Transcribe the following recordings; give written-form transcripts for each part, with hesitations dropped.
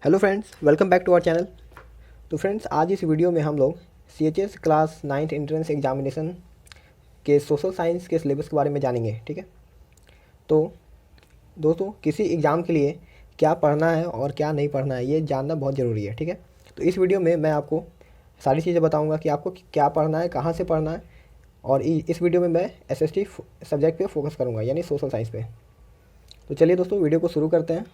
Hello friends, welcome back to our channel. तो friends, आज इस वीडियो में हम लोग CHS class 9th entrance examination के सोशल साइंस के सिलेबस के बारे में जानेंगे। ठीक है, तो दोस्तों किसी एग्ज़ाम के लिए क्या पढ़ना है और क्या नहीं पढ़ना है ये जानना बहुत ज़रूरी है। ठीक है, तो इस वीडियो में मैं आपको सारी चीज़ें बताऊँगा कि आपको क्या पढ़ना है, कहाँ से पढ़ना है। और इस वीडियो में मैं SST सब्जेक्ट पे फोकस करूँगा, यानी सोशल साइंस पे। तो चलिए दोस्तों, वीडियो को शुरू करते हैं।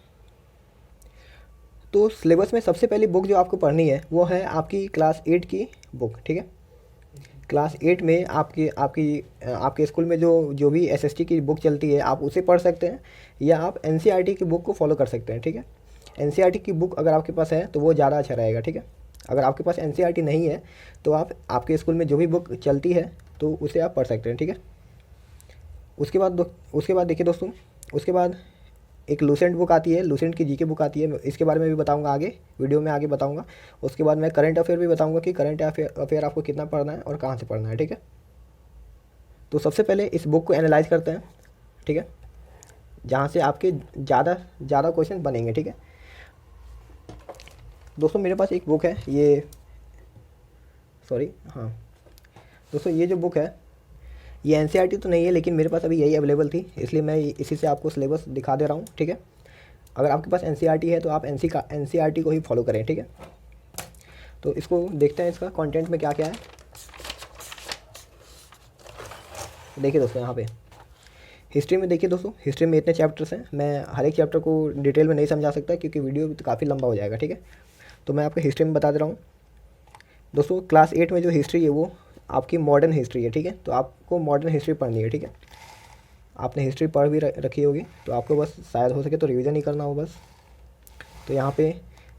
तो सिलेबस में सबसे पहली बुक जो आपको पढ़नी है वो है आपकी क्लास 8 की बुक। ठीक है, क्लास 8 में आपके स्कूल में जो जो भी SST की बुक चलती है आप उसे पढ़ सकते हैं, या आप NCERT की बुक को फॉलो कर सकते हैं। ठीक है, NCERT की बुक अगर आपके पास है तो वो ज़्यादा अच्छा रहेगा। ठीक है, अगर आपके पास NCERT नहीं है तो आप आपके स्कूल में जो भी बुक चलती है तो उसे आप पढ़ सकते हैं। ठीक है, उसके बाद देखिए दोस्तों, उसके बाद एक लूसेंट बुक आती है, लूसेंट की जीके बुक आती है। इसके बारे में भी बताऊंगा आगे, वीडियो में आगे बताऊंगा। उसके बाद मैं करंट अफेयर भी बताऊंगा कि करंट अफेयर आपको कितना पढ़ना है और कहाँ से पढ़ना है। ठीक है, तो सबसे पहले इस बुक को एनालाइज करते हैं। ठीक है, जहाँ से आपके ज़्यादा ज़्यादा क्वेश्चन बनेंगे। ठीक है दोस्तों, मेरे पास एक बुक है, ये सॉरी हाँ दोस्तों, ये जो बुक है ये NCERT तो नहीं है, लेकिन मेरे पास अभी यही अवेलेबल थी, इसलिए मैं इसी से आपको सिलेबस दिखा दे रहा हूँ। ठीक है, अगर आपके पास NCERT है तो आप NCERT को ही फॉलो करें। ठीक है, तो इसको देखते हैं, इसका कंटेंट में क्या क्या है। देखिए दोस्तों, यहाँ पे हिस्ट्री में देखिए दोस्तों, हिस्ट्री में इतने चैप्टर्स हैं, मैं हर एक चैप्टर को डिटेल में नहीं समझा सकता क्योंकि वीडियो तो काफ़ी लंबा हो जाएगा। ठीक है, तो मैं आपको हिस्ट्री में बता दे रहा हूँ दोस्तों। क्लास 8 में जो हिस्ट्री है वो आपकी मॉडर्न हिस्ट्री है। ठीक है, तो आपको मॉडर्न हिस्ट्री पढ़नी है। ठीक है, आपने हिस्ट्री पढ़ भी रखी होगी तो आपको बस शायद हो सके तो रिवीजन ही करना हो बस। तो यहाँ पे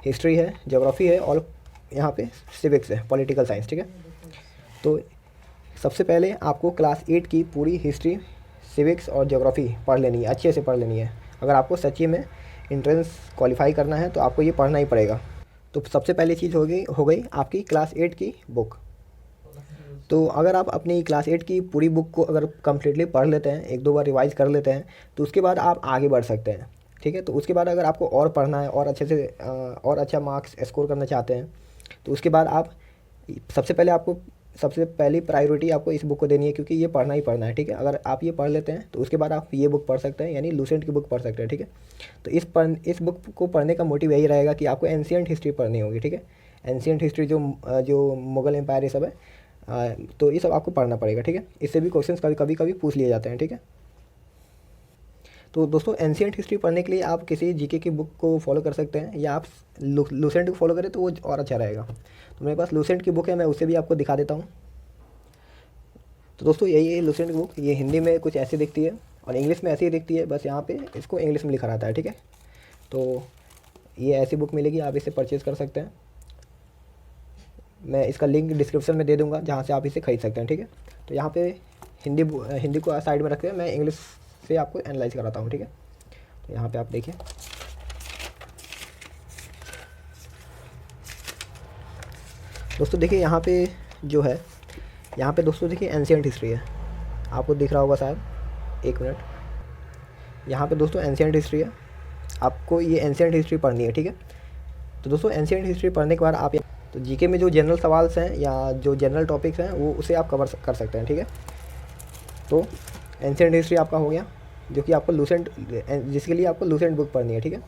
हिस्ट्री है, ज्योग्राफी है और यहाँ पे सिविक्स है, पॉलिटिकल साइंस। ठीक है, तो सबसे पहले आपको क्लास 8 की पूरी हिस्ट्री, सिविक्स और ज्योग्राफी पढ़ लेनी है, अच्छे से पढ़ लेनी है। अगर आपको सच्ची में इंट्रेंस क्वालिफाई करना है तो आपको ये पढ़ना ही पड़ेगा। तो सबसे पहली चीज़ हो गई आपकी क्लास 8 की बुक। तो अगर आप अपनी क्लास 8 की पूरी बुक को अगर कम्प्लीटली पढ़ लेते हैं, एक दो बार रिवाइज़ कर लेते हैं, तो उसके बाद आप आगे बढ़ सकते हैं। ठीक है, तो उसके बाद अगर आपको और पढ़ना है और अच्छे से और अच्छा मार्क्स स्कोर करना चाहते हैं तो उसके बाद आप सबसे पहली प्रायोरिटी आपको इस बुक को देनी है, क्योंकि ये पढ़ना ही पढ़ना है। ठीक है, अगर आप ये पढ़ लेते हैं तो उसके बाद आप ये बुक पढ़ सकते हैं, यानी लूसेंट की बुक पढ़ सकते हैं। ठीक है, तो इस बुक को पढ़ने का मोटिव यही रहेगा कि आपको एंशियंट हिस्ट्री पढ़नी होगी। ठीक है, एंशियंट हिस्ट्री जो मुगल एम्पायर ये सब है, तो ये सब आपको पढ़ना पड़ेगा। ठीक है, इससे भी क्वेश्चंस कभी कभी पूछ लिए जाते हैं। ठीक है, तो दोस्तों एंशियंट हिस्ट्री पढ़ने के लिए आप किसी जीके की बुक को फॉलो कर सकते हैं, या आप लूसेंट को फॉलो करें तो वो और अच्छा रहेगा। तो मेरे पास लूसेंट की बुक है, मैं उसे भी आपको दिखा देता हूँ। तो दोस्तों यही है लूसेंट की बुक। ये हिंदी में कुछ ऐसी दिखती है और इंग्लिश में ऐसी ही दिखती है, बस यहाँ पे इसको इंग्लिश में लिखा रहता है। ठीक है, तो ये ऐसी बुक मिलेगी, आप इसे परचेज़ कर सकते हैं। मैं इसका लिंक डिस्क्रिप्शन में दे दूँगा जहाँ से आप इसे खरीद सकते हैं। ठीक है, तो यहाँ पे हिंदी को साइड में रख के मैं इंग्लिश से आपको एनालाइज कराता हूँ। ठीक है, तो यहाँ पे आप देखिए दोस्तों, देखिए यहाँ पे जो है, यहाँ पे दोस्तों देखिए एंशियंट हिस्ट्री है, आपको दिख रहा होगा शायद। एक मिनट, यहाँ पे दोस्तों एंशियंट हिस्ट्री है, आपको ये एंशियंट हिस्ट्री पढ़नी है। ठीक है, तो दोस्तों एंशियंट हिस्ट्री पढ़ने के बाद आप तो जीके में जो जनरल सवाल्स हैं या जो जनरल टॉपिक्स हैं वो उसे आप कवर कर सकते हैं। ठीक है, तो एंशियंट हिस्ट्री आपका हो गया, जो कि आपको जिसके लिए आपको लूसेंट बुक पढ़नी है। ठीक है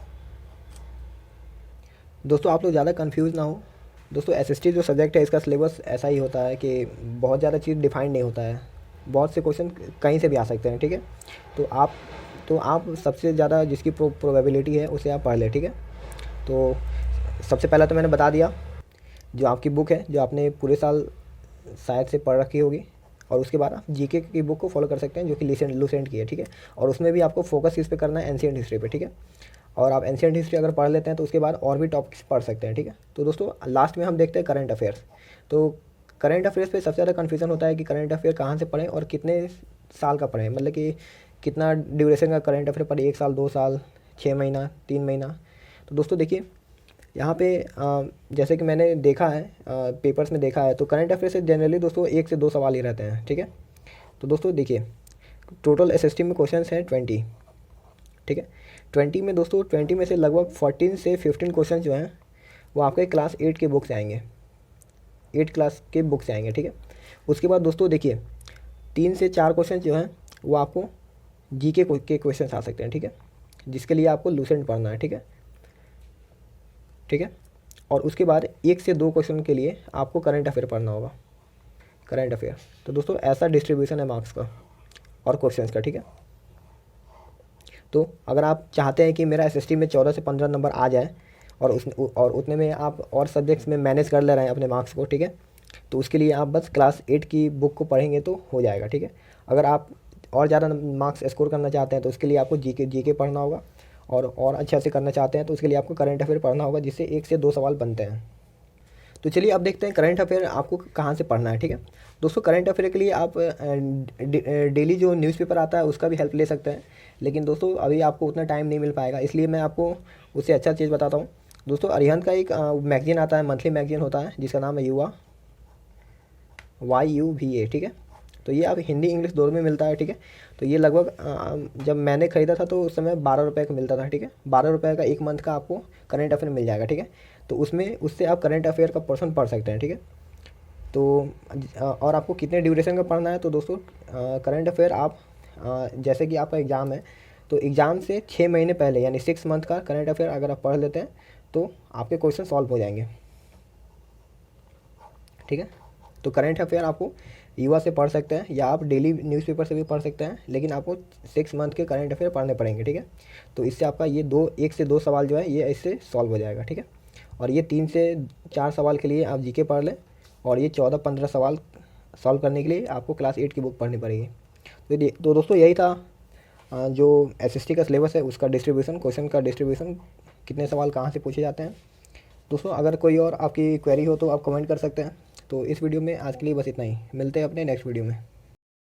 दोस्तों, आप लोग ज़्यादा कंफ्यूज ना हो। दोस्तों SST जो सब्जेक्ट है इसका सिलेबस ऐसा ही होता है कि बहुत ज़्यादा चीज़ डिफाइंड नहीं होता है, बहुत से क्वेश्चन कहीं से भी आ सकते हैं। ठीक है, तो आप सबसे ज़्यादा जिसकी प्रोबेबिलिटी है उसे आप पढ़ लें। ठीक है, तो सबसे पहला तो मैंने बता दिया, जो आपकी बुक है जो आपने पूरे साल शायद से पढ़ रखी होगी, और उसके बाद आप जीके की बुक को फॉलो कर सकते हैं जो कि लूसेंट की है। ठीक है, और उसमें भी आपको फोकस इस पे करना है, एंशियंट हिस्ट्री पे। ठीक है, और आप एंशियंट हिस्ट्री अगर पढ़ लेते हैं तो उसके बाद और भी टॉपिक्स पढ़ सकते हैं। ठीक है, तो दोस्तों लास्ट में हम देखते हैं करंट अफेयर्स। तो करंट अफेयर्स पे सबसे ज़्यादा कन्फ्यूज़न होता है कि करंट अफेयर कहाँ से पढ़ें और कितने साल का पढ़ें, मतलब कि कितना ड्यूरेशन का करंट अफेयर पढ़े, 1 साल, 2 साल, 6 महीना, 3 महीना। तो दोस्तों देखिए यहाँ पे जैसे कि मैंने देखा है, पेपर्स में देखा है, तो करंट अफेयर से जनरली दोस्तों 1 से 2 सवाल ही रहते हैं। ठीक है, तो दोस्तों देखिए टोटल SST में क्वेश्चन हैं 20। ठीक है, 20 में दोस्तों, 20 में से लगभग 14 से 15 क्वेश्चन जो हैं वो आपके क्लास 8 के बुक से आएंगे, 8 क्लास के बुक से आएंगे, ठीक है। उसके बाद दोस्तों देखिए 3 से 4 क्वेश्चन जो हैं वो आपको जीके के क्वेश्चन आ सकते हैं, ठीक है, जिसके लिए आपको लूसेंट पढ़ना है, ठीक है, ठीक है। और उसके बाद 1 से 2 क्वेश्चन के लिए आपको करंट अफेयर पढ़ना होगा, करंट अफेयर। तो दोस्तों ऐसा डिस्ट्रीब्यूशन है मार्क्स का और क्वेश्चंस का, ठीक है। तो अगर आप चाहते हैं कि मेरा एसएसटी में 14 से 15 नंबर आ जाए और उतने में आप और सब्जेक्ट्स में मैनेज कर ले रहे हैं अपने मार्क्स को, ठीक है, तो उसके लिए आप बस क्लास 8 की बुक को पढ़ेंगे तो हो जाएगा, ठीक है। अगर आप और ज़्यादा मार्क्स स्कोर करना चाहते हैं तो उसके लिए आपको जीके पढ़ना होगा, और अच्छे से करना चाहते हैं तो उसके लिए आपको करंट अफेयर पढ़ना होगा, जिससे 1 से 2 सवाल बनते हैं। तो चलिए अब देखते हैं करंट अफेयर आपको कहाँ से पढ़ना है, ठीक है। दोस्तों करंट अफेयर के लिए आप डेली जो न्यूज़पेपर आता है उसका भी हेल्प ले सकते हैं, लेकिन दोस्तों अभी आपको उतना टाइम नहीं मिल पाएगा, इसलिए मैं आपको उससे अच्छा चीज़ बताता हूँ। दोस्तों अरिहंत का एक मैगजीन आता है, मंथली मैगजीन होता है, जिसका नाम है युवा, YUVA, ठीक है। तो ये आप हिंदी इंग्लिश दोनों में मिलता है, ठीक है। तो ये लगभग जब मैंने ख़रीदा था तो उस समय 12 रुपये का मिलता था, ठीक है। 12 रुपये का एक मंथ का आपको करंट अफेयर मिल जाएगा, ठीक है। तो उससे आप करंट अफेयर का पोर्शन पढ़ सकते हैं, ठीक है। तो और आपको कितने ड्यूरेशन का पढ़ना है, तो दोस्तों करंट अफेयर आप जैसे कि आपका एग्ज़ाम है तो एग्ज़ाम से 6 महीने पहले यानी 6 मंथ का करंट अफेयर अगर आप पढ़ लेते हैं तो आपके क्वेश्चन सॉल्व हो जाएंगे, ठीक है। तो करंट अफेयर आपको युवा से पढ़ सकते हैं या आप डेली न्यूज़पेपर से भी पढ़ सकते हैं, लेकिन आपको 6 मंथ के करंट अफेयर पढ़ने पड़ेंगे, ठीक है। तो इससे आपका ये 1 से 2 सवाल जो है ये इससे सॉल्व हो जाएगा, ठीक है। और ये 3 से 4 सवाल के लिए आप जीके पढ़ लें, और ये 14-15 सवाल सॉल्व करने के लिए आपको क्लास 8 की बुक पढ़नी पड़ेगी। तो दोस्तों यही था जो एसएसटी का सिलेबस है उसका डिस्ट्रीब्यूशन, क्वेश्चन का डिस्ट्रीब्यूशन, कितने सवाल कहाँ से पूछे जाते हैं। दोस्तों अगर कोई और आपकी क्वेरी हो तो आप कमेंट कर सकते हैं। तो इस वीडियो में आज के लिए बस इतना ही, मिलते हैं अपने नेक्स्ट वीडियो में।